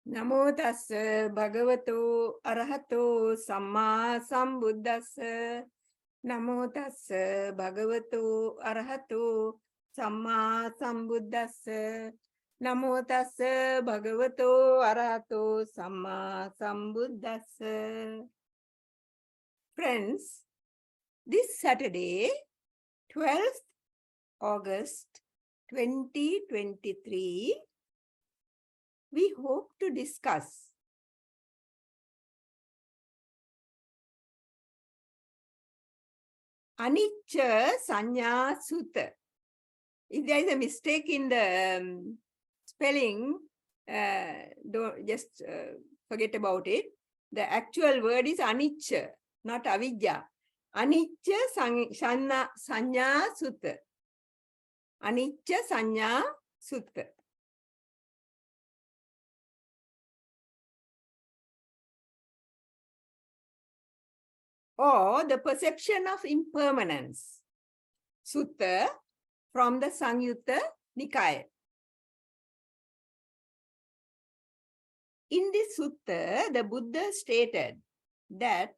Namo tassa bhagavato arahato samma sambuddhassa. Namo tassa bhagavato arahato samma sambuddhassa. Namo tassa bhagavato arahato samma sambuddhassa. Friends, this Saturday, 12th August 2023, we hope to discuss Avijja Sanna Sutta. If there is a mistake in the spelling, don't just forget about it. The actual word is anicca, not avijja. Avijja Sanna Sutta. Avijja Sanna Sutta. Or the perception of impermanence. Sutta from the Sanyutta Nikaya. In this sutta, the Buddha stated that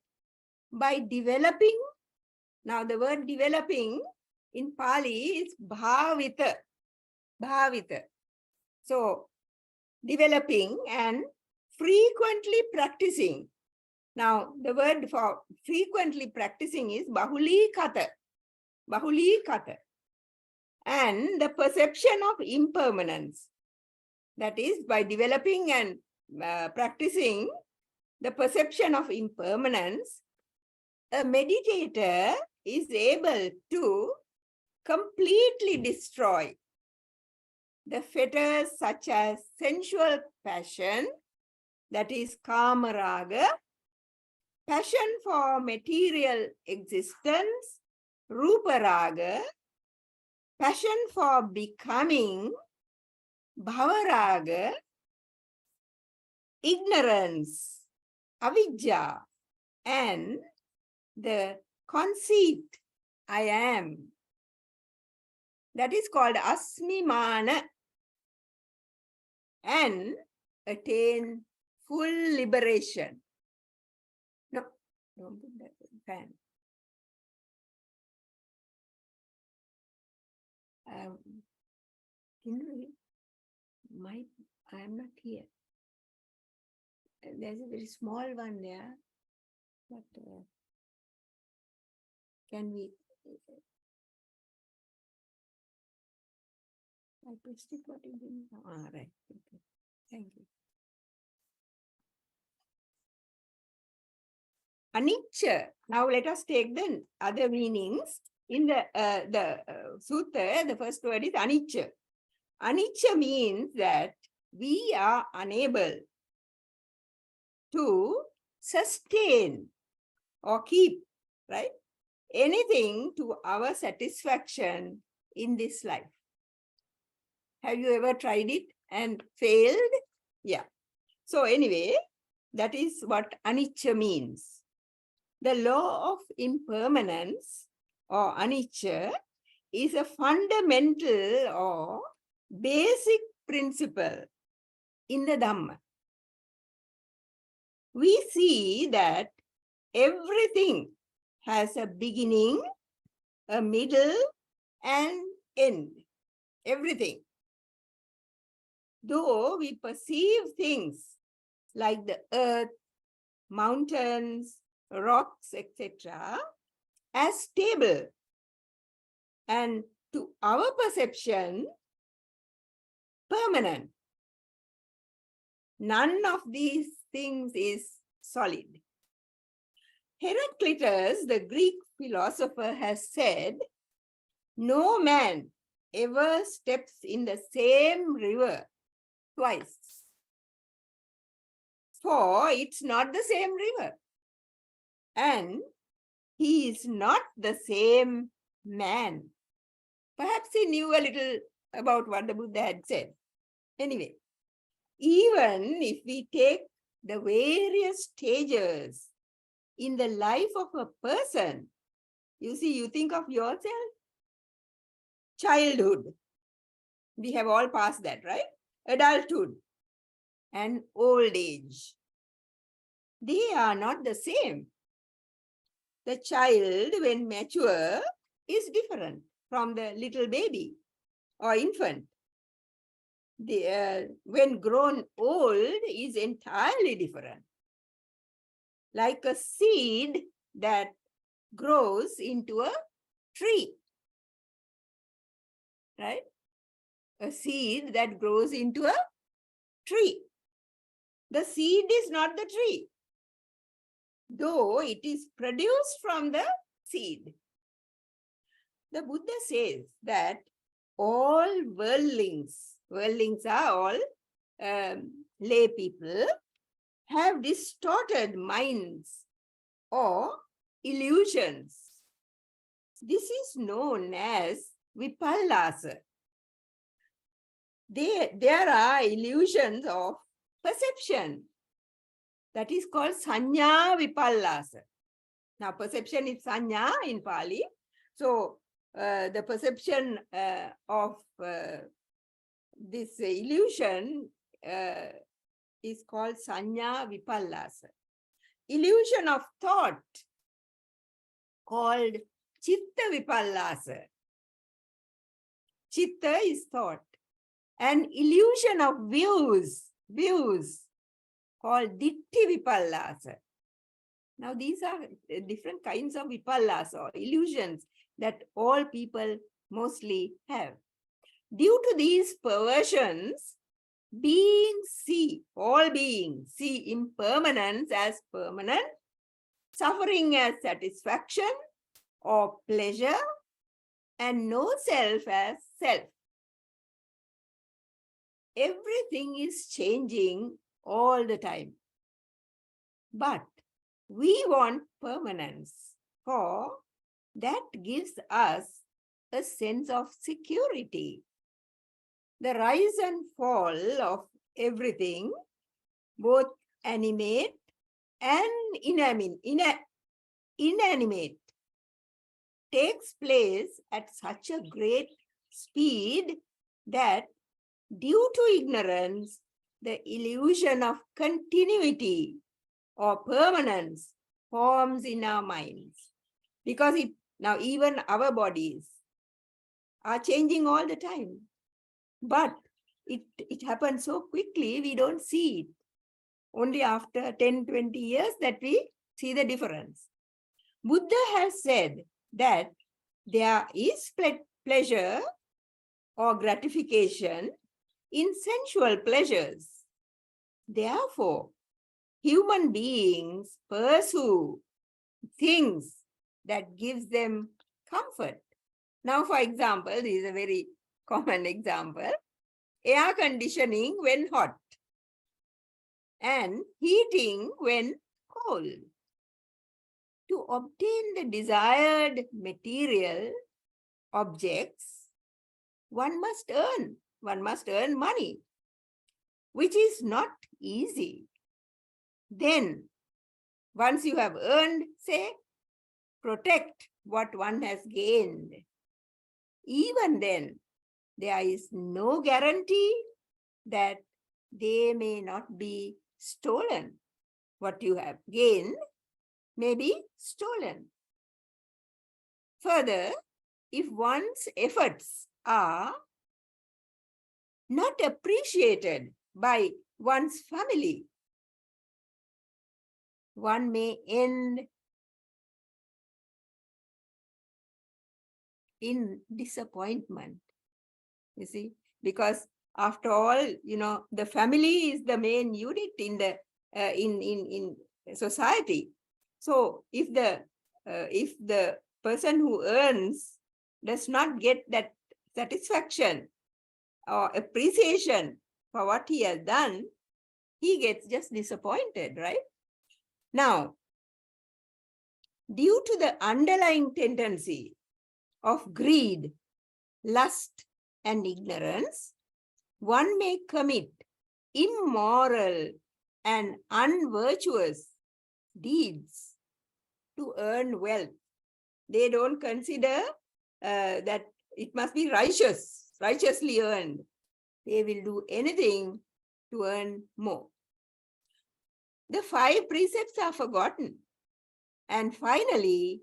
by developing, now the word developing in Pali is bhavita. Bhavita. So, developing and frequently practicing. Now, the word for frequently practicing is bahulikata. Bahulikata. And the perception of impermanence. That is, by developing and practicing the perception of impermanence, a meditator is able to completely destroy the fetters such as sensual passion, that is kama raga, passion for material existence, rupa raga, passion for becoming, bhava raga, ignorance, avijja, and the conceit, I am. That is called asmimana, and attain full liberation. No, don't put that fan. I am not here. There's a very small one there, but can we? I pressed it, but it didn't. Ah, right. Okay. Thank you. Anicca. Now let us take the other meanings. In the sutta, the first word is anicca. Anicca means that we are unable to sustain or keep, right, anything to our satisfaction in this life. Have you ever tried it and failed? Yeah. So anyway, that is what anicca means. The law of impermanence or anicca is a fundamental or basic principle in the Dhamma. We see that everything has a beginning, a middle, and end. Everything. Though we perceive things like the earth, mountains, rocks, etc., as stable, and to our perception, permanent. None of these things is solid. Heraclitus, the Greek philosopher, has said, no man ever steps in the same river twice, for it's not the same river, and he is not the same man. Perhaps he knew a little about what the Buddha had said. Anyway, even if we take the various stages in the life of a person, you see, you think of yourself, childhood. We have all passed that, right? Adulthood. and old age. They are not the same. The child, when mature, is different from the little baby or infant. When grown old is entirely different. Like a seed that grows into a tree, right? A seed that grows into a tree. The seed is not the tree, though it is produced from the seed. The Buddha says that all worldlings are all lay people, have distorted minds or illusions. This is known as vipallasa. There are illusions of perception. That is called sanya vipallasa. Now, perception is sanya in Pali. So, the perception of this illusion is called sanya vipallasa. Illusion of thought called chitta vipallasa. Chitta is thought. And illusion of views called ditti vipallasa. Now, these are different kinds of vipallasa or illusions that all people mostly have. Due to these perversions, all beings see impermanence as permanent, suffering as satisfaction or pleasure, and no self as self. Everything is changing all the time. But we want permanence, for that gives us a sense of security. The rise and fall of everything, both animate and inanimate, takes place at such a great speed that due to ignorance, the illusion of continuity or permanence forms in our minds. Because now even our bodies are changing all the time. But it happens so quickly, we don't see it. Only after 10, 20 years that we see the difference. Buddha has said that there is pleasure or gratification in sensual pleasures. Therefore, human beings pursue things that gives them comfort. Now, for example, this is a very common example, air conditioning when hot and heating when cold. To obtain the desired material objects, one must earn money, which is not easy. Then, once you have earned, say, protect what one has gained. Even then, there is no guarantee that they may not be stolen. What you have gained may be stolen. Further, if one's efforts are not appreciated by one's family, one may end in disappointment. You see, because after all, the family is the main unit in the in society. So if the person who earns does not get that satisfaction or appreciation for what he has done, he gets just disappointed, right? Now, due to the underlying tendency of greed, lust, and ignorance, one may commit immoral and unvirtuous deeds to earn wealth. They don't consider that it must be righteously earned. They will do anything to earn more. The 5 precepts are forgotten. And finally,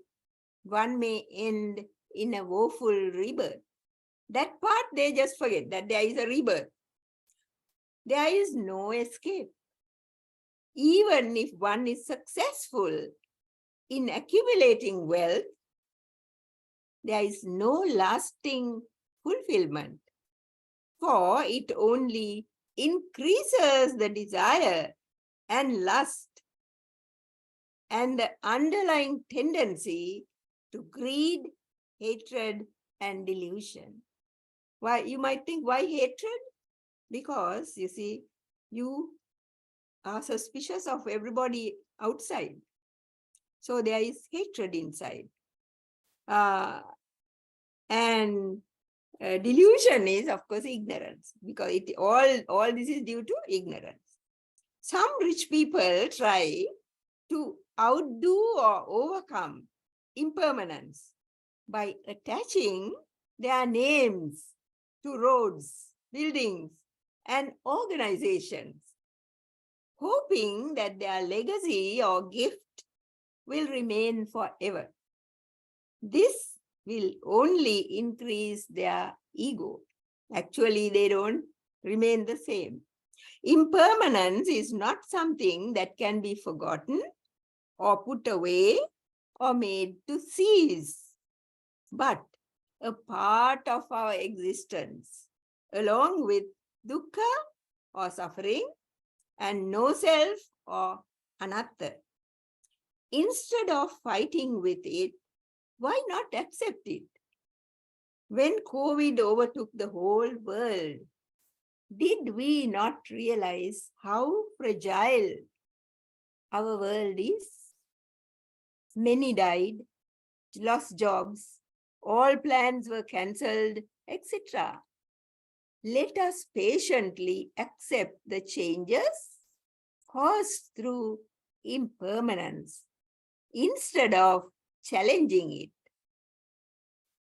one may end in a woeful rebirth. That part they just forget, that there is a rebirth. There is no escape. Even if one is successful in accumulating wealth, there is no lasting fulfillment, for it only increases the desire and lust and the underlying tendency to greed, hatred, and delusion. Why? You might think, why hatred? Because, you see, you are suspicious of everybody outside. So there is hatred inside. And delusion is, of course, ignorance, because all this is due to ignorance. Some rich people try to outdo or overcome impermanence by attaching their names to roads, buildings, and organizations, hoping that their legacy or gift will remain forever. This will only increase their ego. Actually, they don't remain the same. Impermanence is not something that can be forgotten or put away or made to cease, but a part of our existence, along with dukkha or suffering and no self or anatta. Instead of fighting with it, why not accept it? When COVID overtook the whole world, did we not realize how fragile our world is? Many died, lost jobs, all plans were cancelled, etc. Let us patiently accept the changes caused through impermanence instead of challenging it.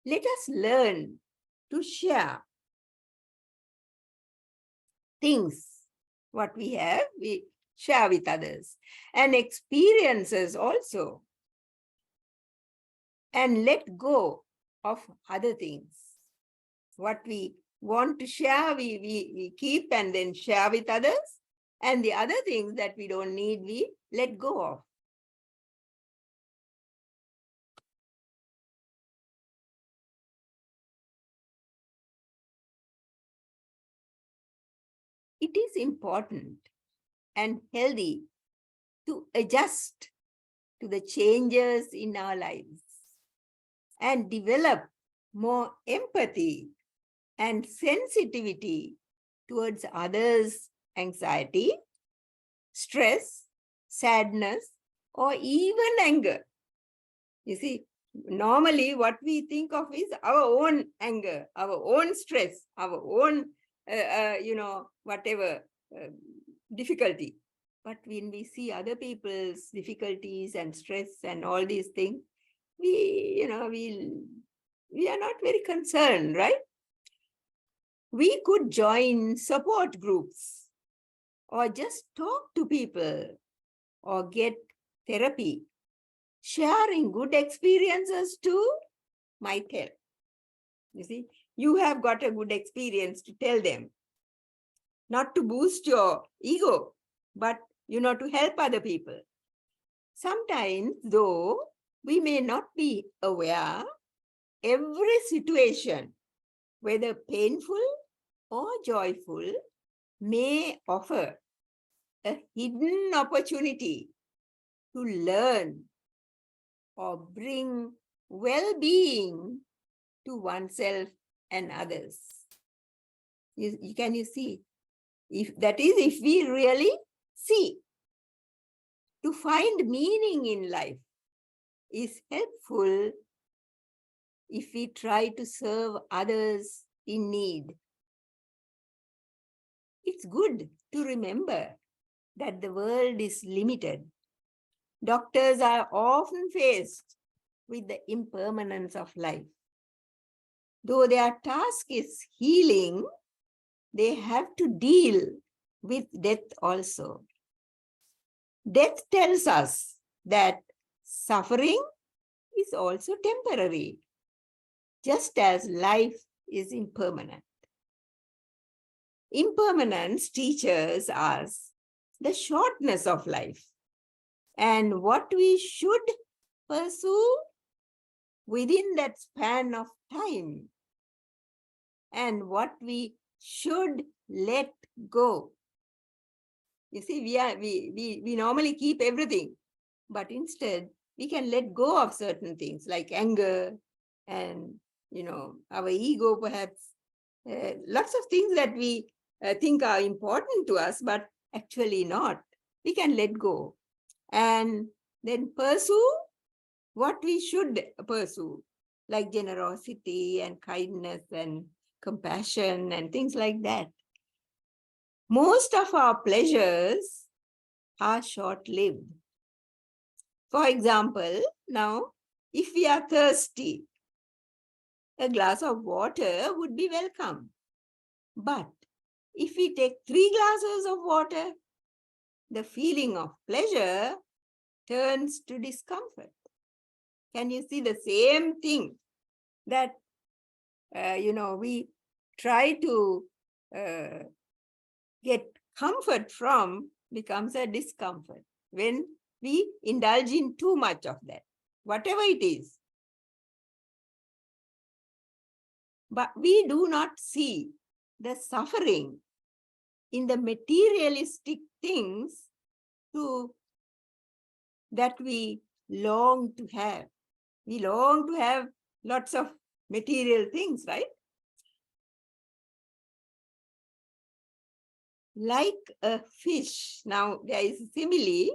Let us learn to share things, what we have, we share with others, and experiences also, and let go of other things. What we want to share, we keep and then share with others, and the other things that we don't need, we let go of. It is important and healthy to adjust to the changes in our lives and develop more empathy and sensitivity towards others' anxiety, stress, sadness, or even anger. You see, normally what we think of is our own anger, our own stress, our own, whatever difficulty. But when we see other people's difficulties and stress and all these things, we are not very concerned, right? We could join support groups or just talk to people or get therapy. Sharing good experiences too might help. You see, you have got a good experience to tell them, not to boost your ego, but to help other people. Sometimes, though, we may not be aware, every situation, whether painful or joyful, may offer a hidden opportunity to learn or bring well-being to oneself and others. Can you see? If we really see, to find meaning in life is helpful if we try to serve others in need. It's good to remember that the world is limited. Doctors are often faced with the impermanence of life. Though their task is healing, they have to deal with death also. Death tells us that suffering is also temporary, just as life is impermanent. Impermanence teaches us the shortness of life and what we should pursue within that span of time and what we should let go. You see, we normally keep everything, but instead we can let go of certain things like anger and, our ego perhaps. Lots of things that we think are important to us, but actually not. We can let go and then pursue what we should pursue, like generosity and kindness and compassion and things like that. Most of our pleasures are short-lived. For example, now, if we are thirsty, a glass of water would be welcome. But if we take 3 glasses of water, the feeling of pleasure turns to discomfort. Can you see the same thing that, we try to get comfort from becomes a discomfort when we indulge in too much of that, whatever it is. But we do not see the suffering in the materialistic things that we long to have. We long to have lots of material things, right? Like a fish. Now, there is a simile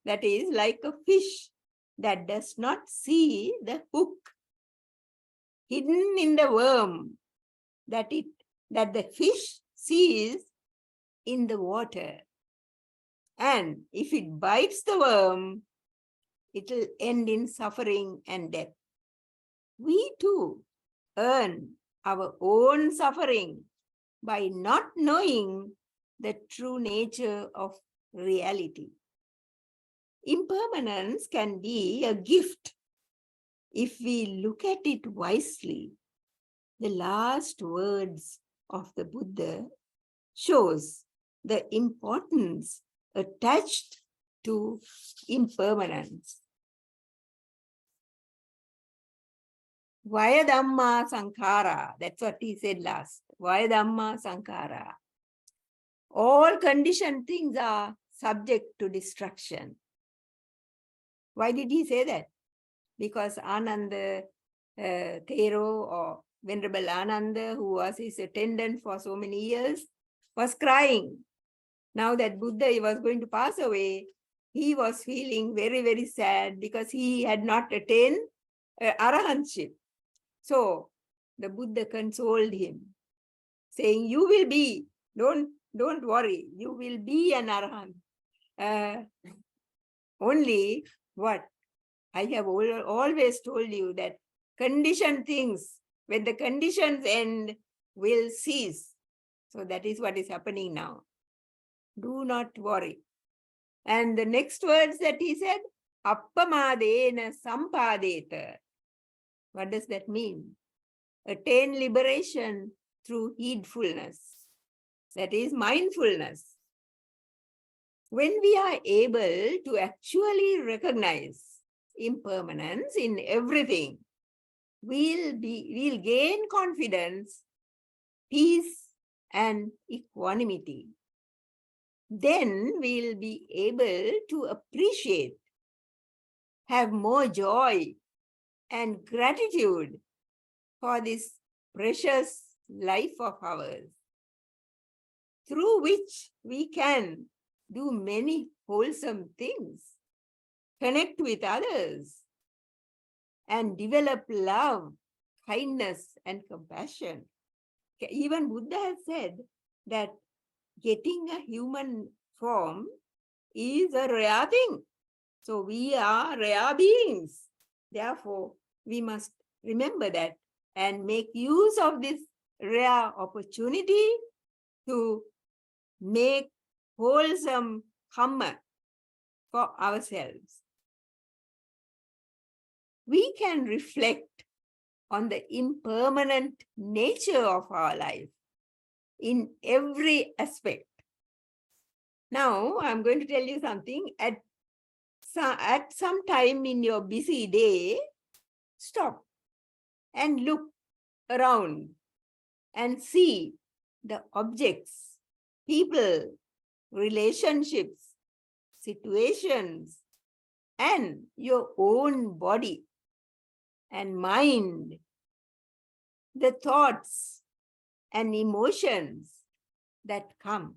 that is like a fish that does not see the hook hidden in the worm that the fish sees in the water. And if it bites the worm, it will end in suffering and death. We too earn our own suffering by not knowing the true nature of reality. Impermanence can be a gift if we look at it wisely. The last words of the Buddha shows the importance attached to impermanence. Vaya Dhamma Sankhara, that's what he said last. Vaya Dhamma Sankhara. All conditioned things are subject to destruction. Why did he say that? Because Ananda Thero, or Venerable Ananda, who was his attendant for so many years, was crying. Now that Buddha was going to pass away, he was feeling very, very sad because he had not attained arahantship. So the Buddha consoled him, saying, "You will be, don't worry, you will be an arahant. Only what? I have always told you that conditioned things, when the conditions end, will cease. So that is what is happening now. Do not worry." And the next words that he said, appamadena sampadeta. What does that mean? Attain liberation through heedfulness. That is mindfulness. When we are able to actually recognize impermanence in everything, we'll gain confidence, peace, and equanimity. Then we'll be able to appreciate, have more joy and gratitude for this precious life of ours, through which we can do many wholesome things, connect with others, and develop love, kindness, and compassion. Even Buddha has said that getting a human form is a rare thing. So we are rare beings. Therefore, we must remember that and make use of this rare opportunity to make wholesome Dhamma for ourselves. We can reflect on the impermanent nature of our life in every aspect. Now, I'm going to tell you something. At some time in your busy day, stop and look around and see the objects, people, relationships, situations, and your own body and mind, the thoughts and emotions that come.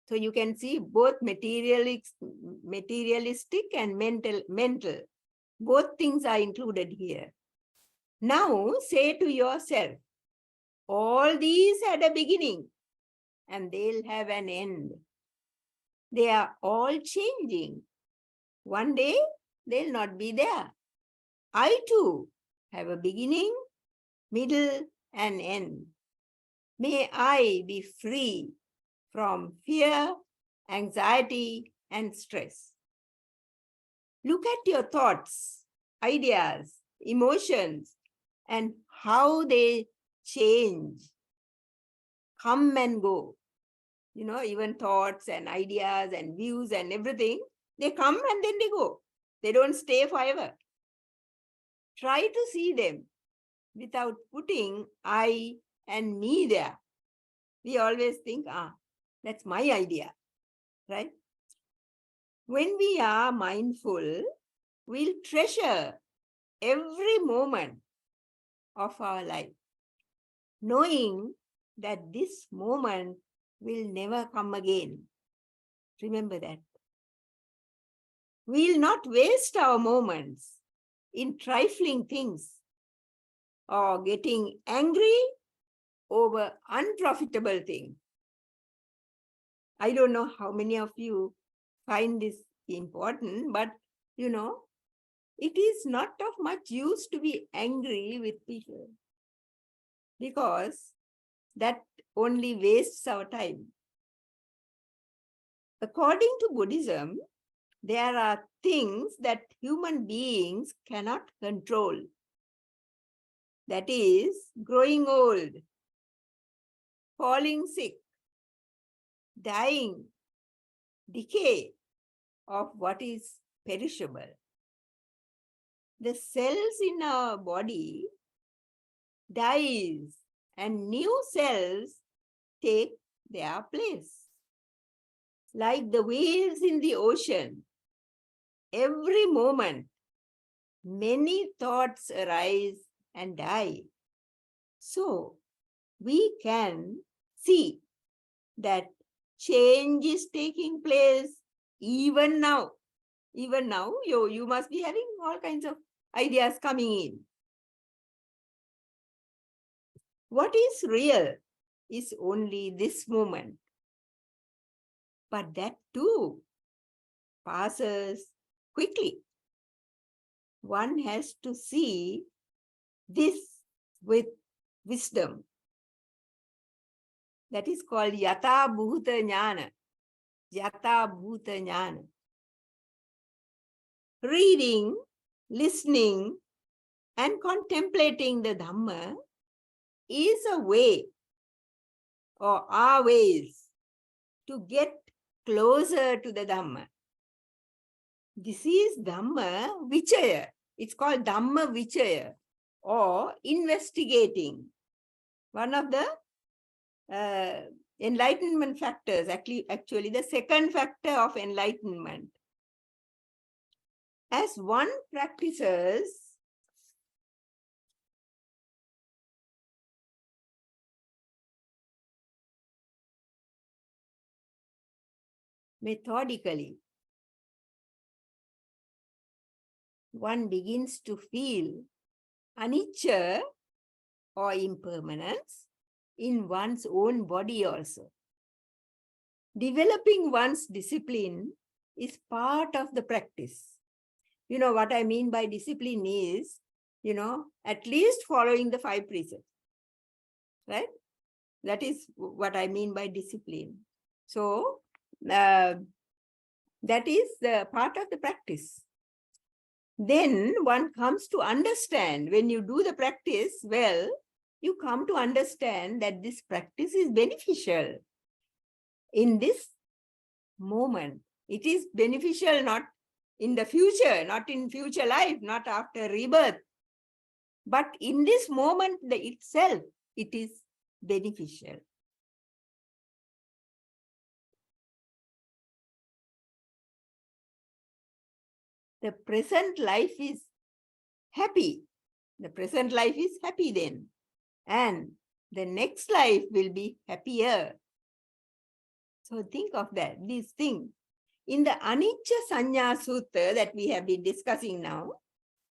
So you can see both materialistic and mental. Both things are included here. Now say to yourself, all these had a beginning and they'll have an end. They are all changing. One day they'll not be there. I too have a beginning, middle, and end. May I be free from fear, anxiety, and stress. Look at your thoughts, ideas, emotions, and how they change, come and go. You know, even thoughts and ideas and views and everything, they come and then they go. They don't stay forever. Try to see them without putting I and me there. We always think, that's my idea, right? When we are mindful, we'll treasure every moment of our life, knowing that this moment will never come again. Remember that. We'll not waste our moments in trifling things or getting angry over unprofitable things. I don't know how many of you find this important, but you know, it is not of much use to be angry with people because that only wastes our time. According to Buddhism, there are things that human beings cannot control. That is, growing old, falling sick, dying, decay of what is perishable. The cells in our body dies and new cells take their place. Like the waves in the ocean, every moment, many thoughts arise and die. So, we can see that change is taking place even now. Even now, you must be having all kinds of ideas coming in. What is real is only this moment. But that too passes quickly. One has to see this with wisdom. That is called Yata Bhuta Jnana. Yata Bhuta Jnana. Reading, listening, and contemplating the Dhamma is a way, or our ways, to get closer to the Dhamma. This is Dhamma Vichaya. It's called Dhamma Vichaya, or investigating. One of the enlightenment factors, actually the second factor of enlightenment. As one practices methodically, one begins to feel anicca or impermanence in one's own body also. Developing one's discipline is part of the practice. You know what I mean by discipline is, at least following the 5 precepts, right? That is what I mean by discipline. So that is the part of the practice. Then one comes to understand, when you do the practice well, you come to understand that this practice is beneficial in this moment. It is beneficial not in the future, not in future life, not after rebirth, but in this moment itself, it is beneficial. The present life is happy. The present life is happy then. And the next life will be happier. So think of that, these things. In the Avijja Sanna Sutta that we have been discussing now,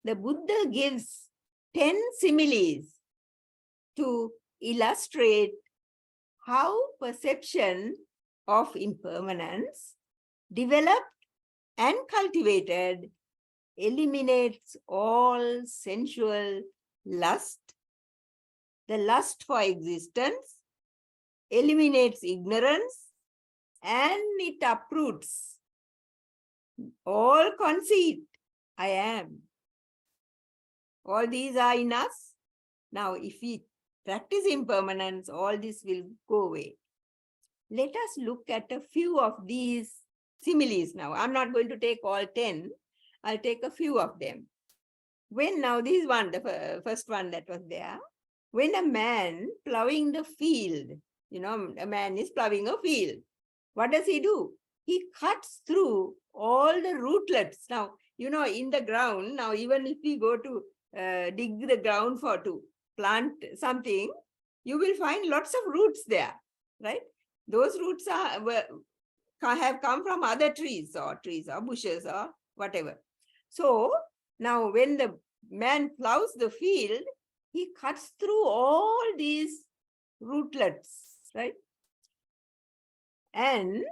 the Buddha gives 10 similes to illustrate how perception of impermanence, developed and cultivated, eliminates all sensual lust, the lust for existence, eliminates ignorance, and it uproots all conceit, I am. All these are in us. Now, if we practice impermanence, all this will go away. Let us look at a few of these similes now. I'm not going to take all 10. I'll take a few of them. When now, this one, the first one that was there, when a man plowing the field, a man is plowing a field, what does he do? He cuts through all the rootlets. Now, in the ground, now even if we go to dig the ground to plant something, you will find lots of roots there, right? Those roots have come from other trees or bushes or whatever. So now when the man plows the field, he cuts through all these rootlets, right? And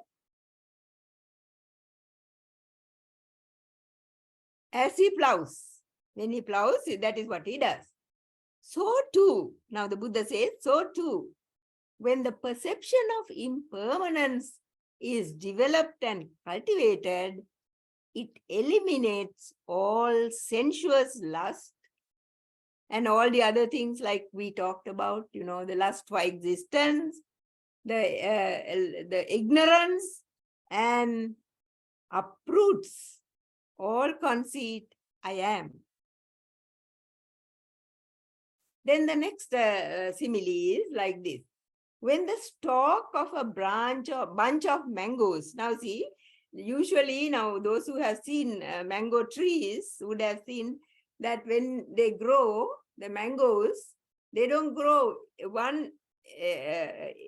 as he plows, when he plows, that is what he does. So too, now the Buddha says, so too, when the perception of impermanence is developed and cultivated, it eliminates all sensuous lust and all the other things like we talked about, the lust for existence, the ignorance, and uproots all conceit, I am. Then the next simile is like this. When the stalk of a branch or bunch of mangoes, now see, usually now those who have seen mango trees would have seen that when they grow, the mangoes, they don't grow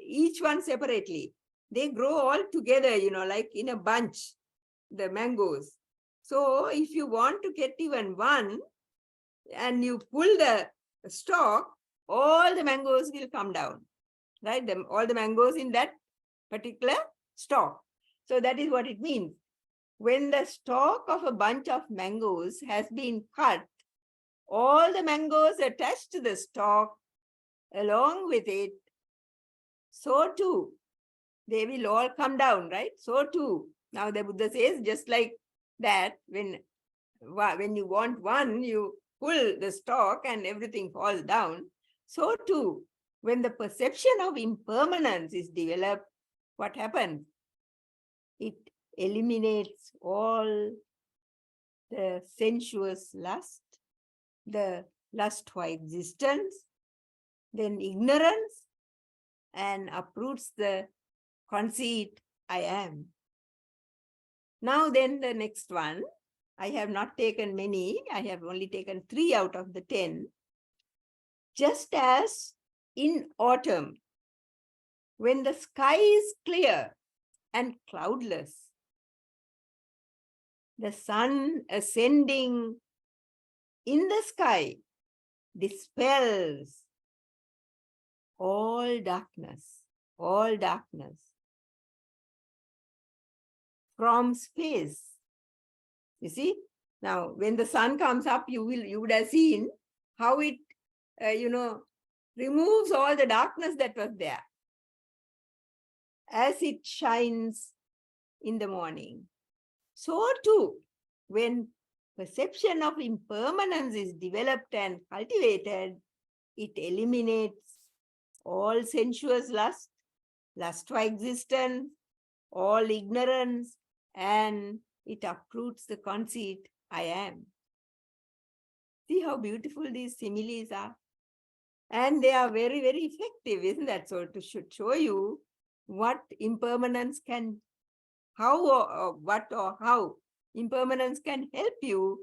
each one separately. They grow all together, like in a bunch, the mangoes. So if you want to get even one and you pull the stalk, all the mangoes will come down, right? All the mangoes in that particular stalk. So that is what it means. When the stalk of a bunch of mangoes has been cut, all the mangoes attached to the stalk along with it, so too, they will all come down, right? So too. Now the Buddha says, just like that, when you want one, you pull the stalk and everything falls down. So too, when the perception of impermanence is developed, what happens? It eliminates all the sensuous lust, the lust for existence, then ignorance, and uproots the conceit, I am. Now then the next one, I have not taken many, I have only taken 3 out of the 10. Just as in autumn, when the sky is clear and cloudless, the sun ascending in the sky dispels all darkness from space. You see, now when the sun comes up, you would have seen how it, removes all the darkness that was there. as it shines in the morning, so too, when perception of impermanence is developed and cultivated, it eliminates all sensuous lust, lust for existence, all ignorance, and it uproots the conceit, I am. See how beautiful these similes are? And they are very, very effective, isn't that? So to should show you what impermanence can, what or how impermanence can help you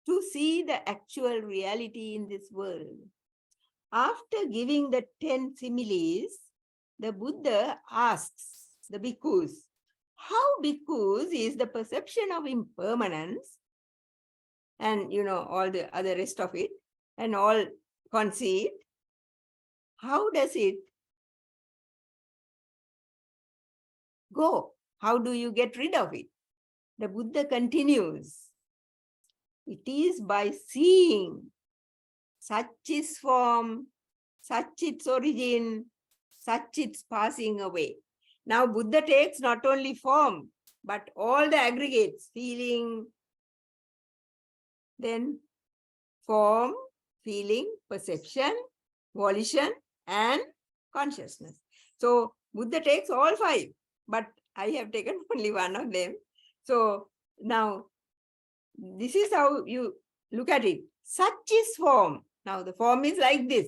to see the actual reality in this world. After giving the 10 similes, the Buddha asks the bhikkhus, how bhikkhus is the perception of impermanence and, all the other rest of it and all conceit, how does it go? How do you get rid of it? The Buddha continues, it is by seeing such its form, such its origin, such its passing away. Now Buddha takes not only form, but all the aggregates, feeling, then form, feeling, perception, volition, and consciousness. So Buddha takes all 5, but I have taken only one of them. So now this is how you look at it. Such is form. Now the form is like this.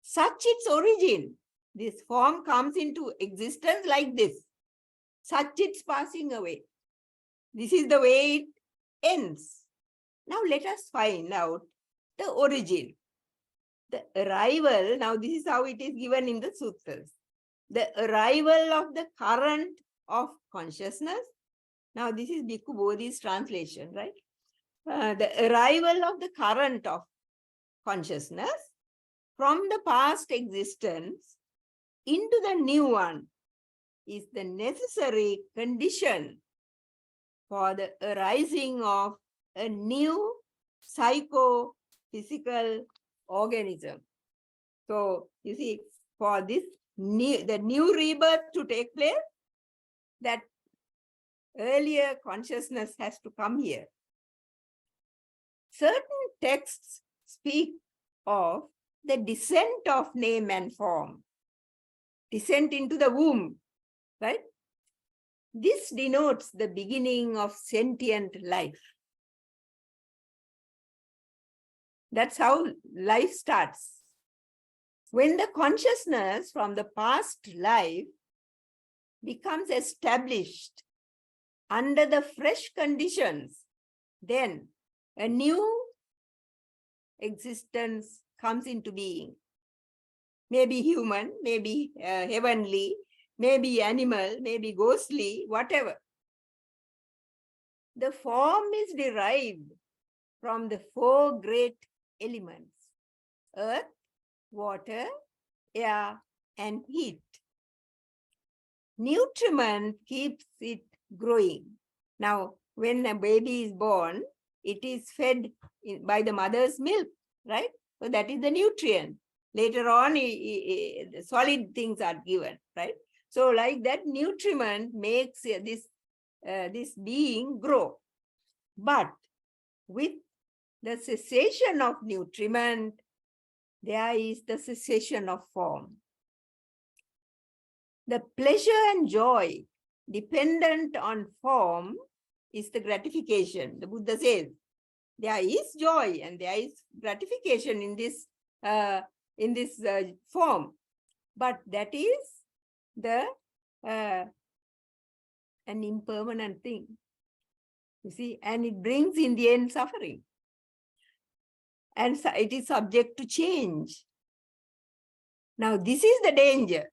Such its origin. This form comes into existence like this. Such its passing away. This is the way it ends. Now let us find out the origin. The arrival, now this is how it is given in the sutras. The arrival of the current of consciousness. Now this is Bhikkhu Bodhi's translation, right? The arrival of the current of consciousness from the past existence into the new one is the necessary condition for the arising of a new psycho-physical organism. So you see, for this the new rebirth to take place, that earlier consciousness has to come here. Certain texts speak of the descent of name and form, descent into the womb, right? This denotes the beginning of sentient life. That's how life starts. When the consciousness from the past life becomes established under the fresh conditions, then a new existence comes into being. Maybe human, maybe heavenly, maybe animal, maybe ghostly, whatever. The form is derived from the 4 great elements: earth, water, air, and heat. Nutriment keeps it growing. Now, when a baby is born, it is fed by the mother's milk, right? So that is the nutrient. Later on, solid things are given, right? So like that, nutriment makes this being grow. But with the cessation of nutriment, there is the cessation of form. The pleasure and joy dependent on form is the gratification. The Buddha says there is joy and there is gratification in this form, but that is an impermanent thing. You see, and it brings in the end suffering. And so it is subject to change. Now, this is the danger.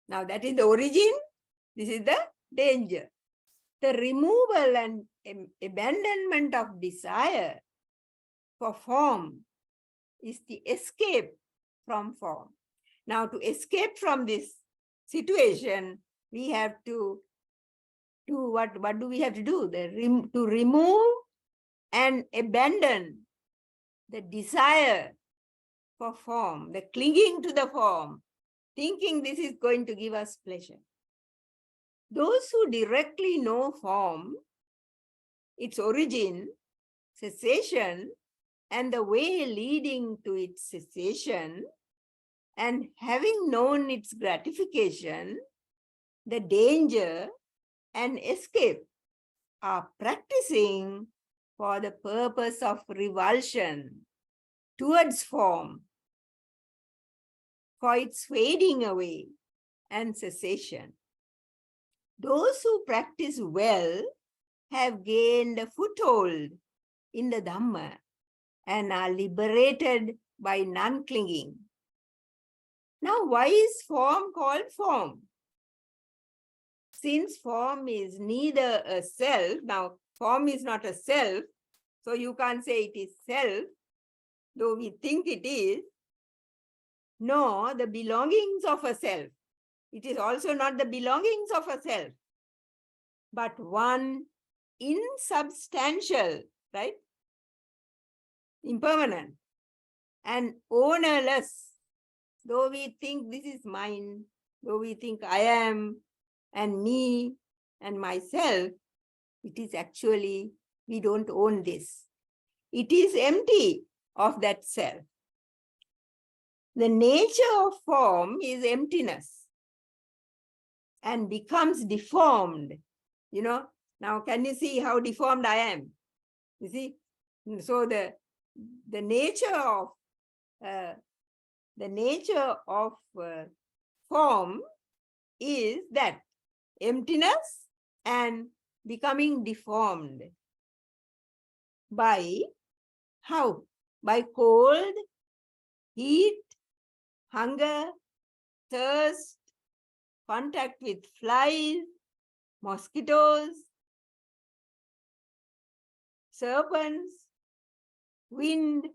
Now, that is the origin. This is the danger. The removal and abandonment of desire for form is the escape from form. Now, to escape from this situation, we have to do what do we have to do? To remove and abandon the desire for form, the clinging to the form, thinking this is going to give us pleasure. Those who directly know form, its origin, cessation, and the way leading to its cessation, and having known its gratification, the danger and escape, are practicing for the purpose of revulsion towards form, for its fading away and cessation. Those who practice well have gained a foothold in the Dhamma and are liberated by non-clinging. Now, why is form called form? Since form is neither a self, now form is not a self, so you can't say it is self, though we think it is, nor the belongings of a self. It is also not the belongings of a self, but one insubstantial, right? Impermanent and ownerless. Though we think this is mine, though we think I am and me and myself, it is actually, we don't own this. It is empty of that self. The nature of form is emptiness and becomes deformed. You know, now can you see how deformed I am? You see? So the nature of form is that emptiness and becoming deformed. By how? By cold, heat, hunger, thirst, contact with flies, mosquitoes, serpents, wind,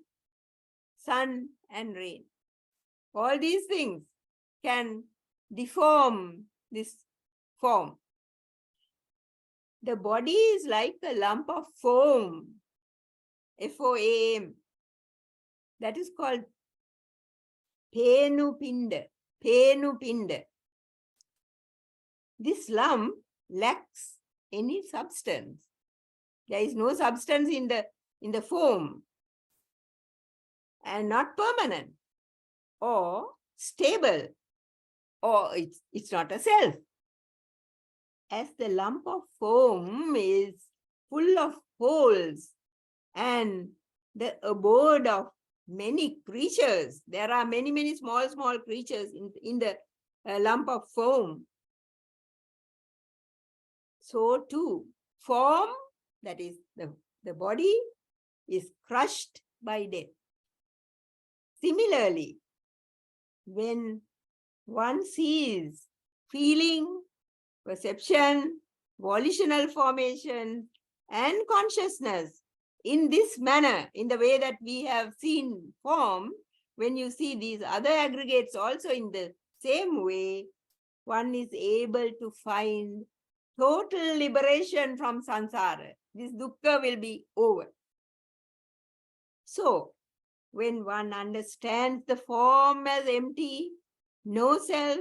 sun, and rain. All these things can deform this form. The body is like a lump of foam, F-O-A-M. That is called Penupinda. Penupinda. This lump lacks any substance. There is no substance in the foam, and not permanent or stable, or it's not a self. As the lump of foam is full of holes and the abode of many creatures, there are many small creatures in the lump of foam. So too, form, that is the body, is crushed by death. Similarly, when one sees feeling, perception, volitional formation, and consciousness in this manner, in the way that we have seen form, when you see these other aggregates also in the same way, one is able to find total liberation from samsara. This dukkha will be over. So, when one understands the form as empty, no self,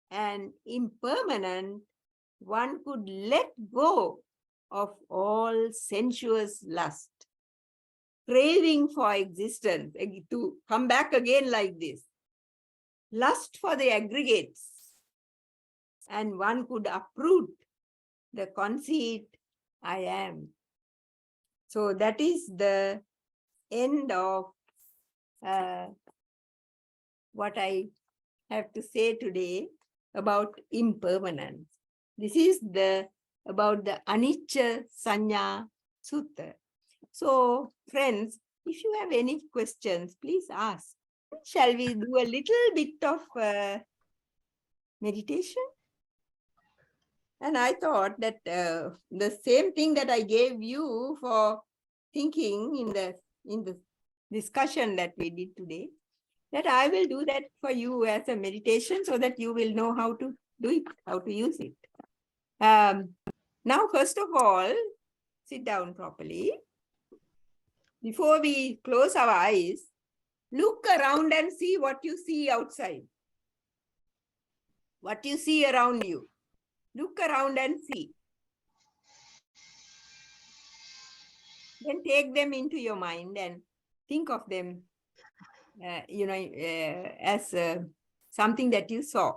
and impermanent, one could let go of all sensuous lust, craving for existence, to come back again like this, lust for the aggregates, and one could uproot the conceit, I am. So that is the end of what I have to say today about impermanence. This is about the Avijja Sanna Sutta. So, friends, if you have any questions, please ask. Shall we do a little bit of meditation? And I thought that the same thing that I gave you for thinking in the discussion that we did today, that I will do that for you as a meditation so that you will know how to do it, how to use it. Now, first of all, sit down properly. Before we close our eyes, look around and see what you see outside. What you see around you. Look around and see. Then take them into your mind and think of them, as something that you saw.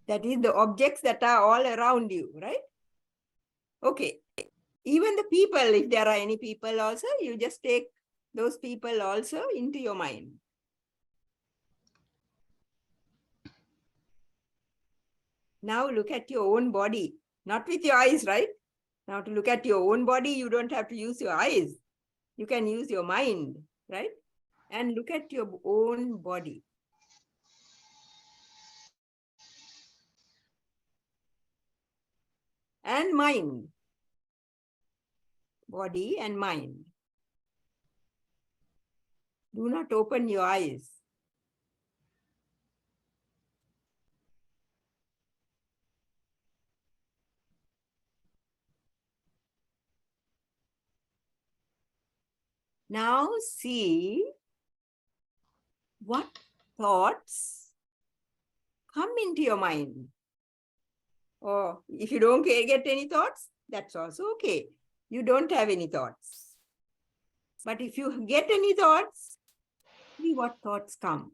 That is the objects that are all around you, right? Okay. Even the people, if there are any people also, you just take those people also into your mind. Now look at your own body, not with your eyes, right? Now to look at your own body, you don't have to use your eyes. You can use your mind, right? And look at your own body. And mind. Body and mind. Do not open your eyes. Now see what thoughts come into your mind. Or if you don't get any thoughts, that's also okay. You don't have any thoughts. But if you get any thoughts, see what thoughts come.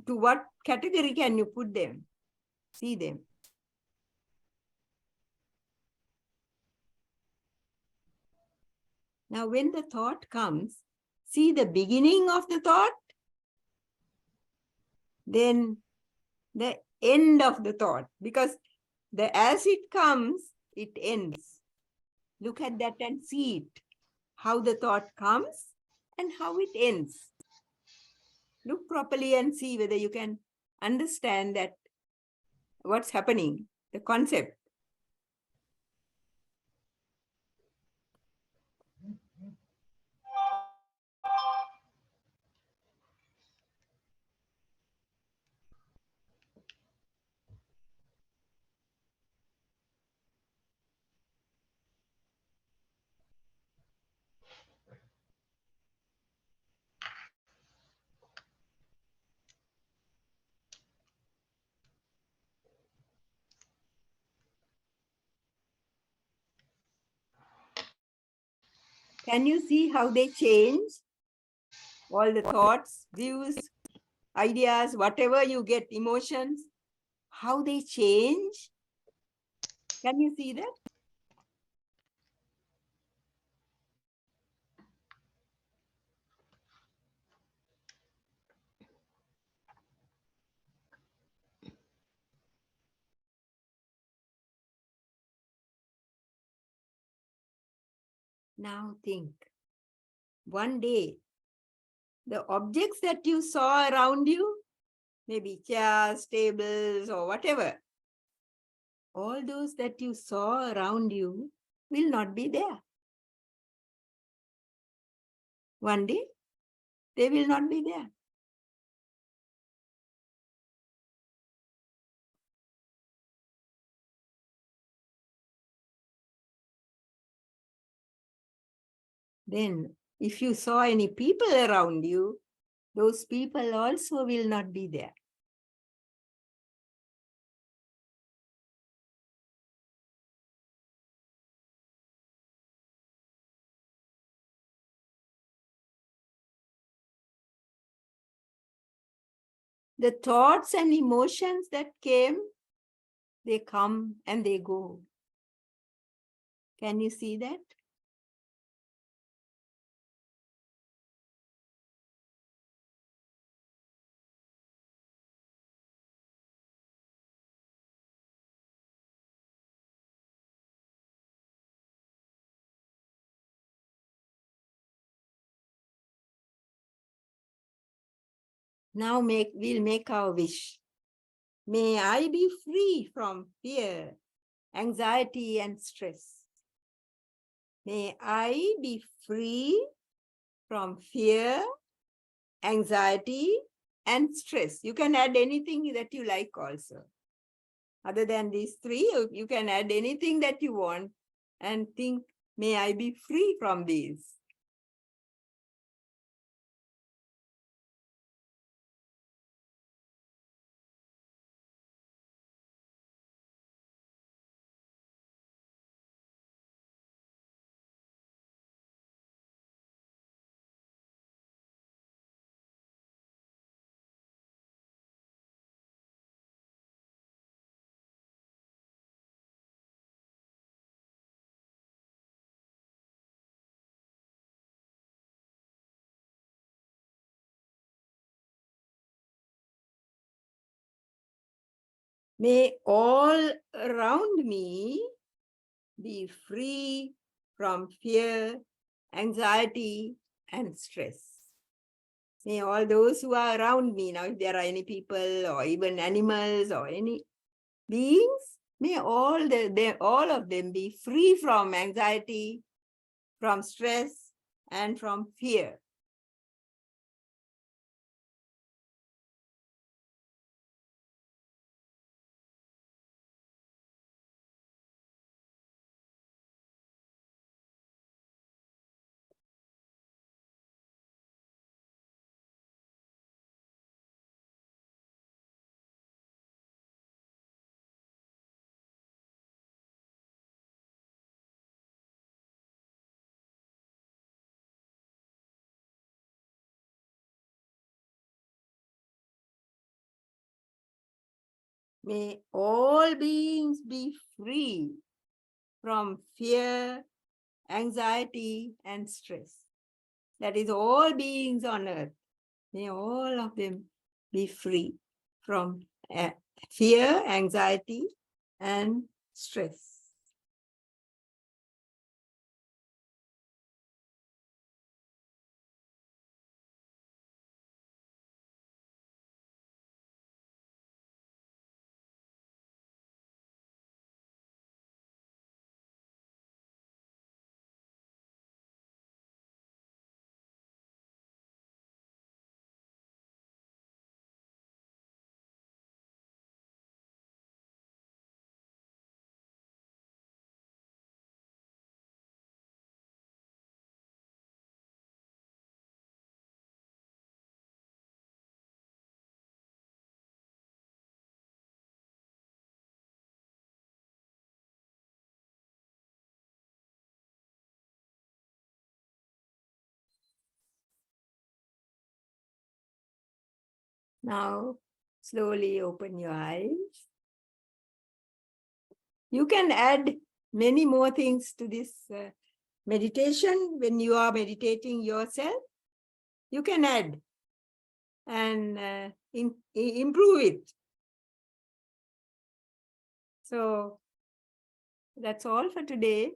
To what category can you put them? See them. Now, when the thought comes, see the beginning of the thought, then the end of the thought, because as it comes, it ends. Look at that and see it, how the thought comes and how it ends. Look properly and see whether you can understand that what's happening, the concept. Can you see how they change? All the thoughts, views, ideas, whatever you get, emotions, how they change? Can you see that? Now think, one day, the objects that you saw around you, maybe chairs, tables, or whatever, all those that you saw around you will not be there. One day, they will not be there. Then, if you saw any people around you, those people also will not be there. The thoughts and emotions that came, they come and they go. Can you see that? Now we'll make our wish. May I be free from fear, anxiety, and stress. May I be free from fear, anxiety, and stress. You can add anything that you like also. Other than these three, you can add anything that you want and think, may I be free from these. May all around me be free from fear, anxiety, and stress. May all those who are around me, now if there are any people or even animals or any beings, may all of them be free from anxiety, from stress, and from fear. May all beings be free from fear, anxiety, and stress. That is, all beings on earth. May all of them be free from fear, anxiety, and stress. Now, slowly open your eyes. You can add many more things to this meditation when you are meditating yourself. You can add and improve it. So that's all for today.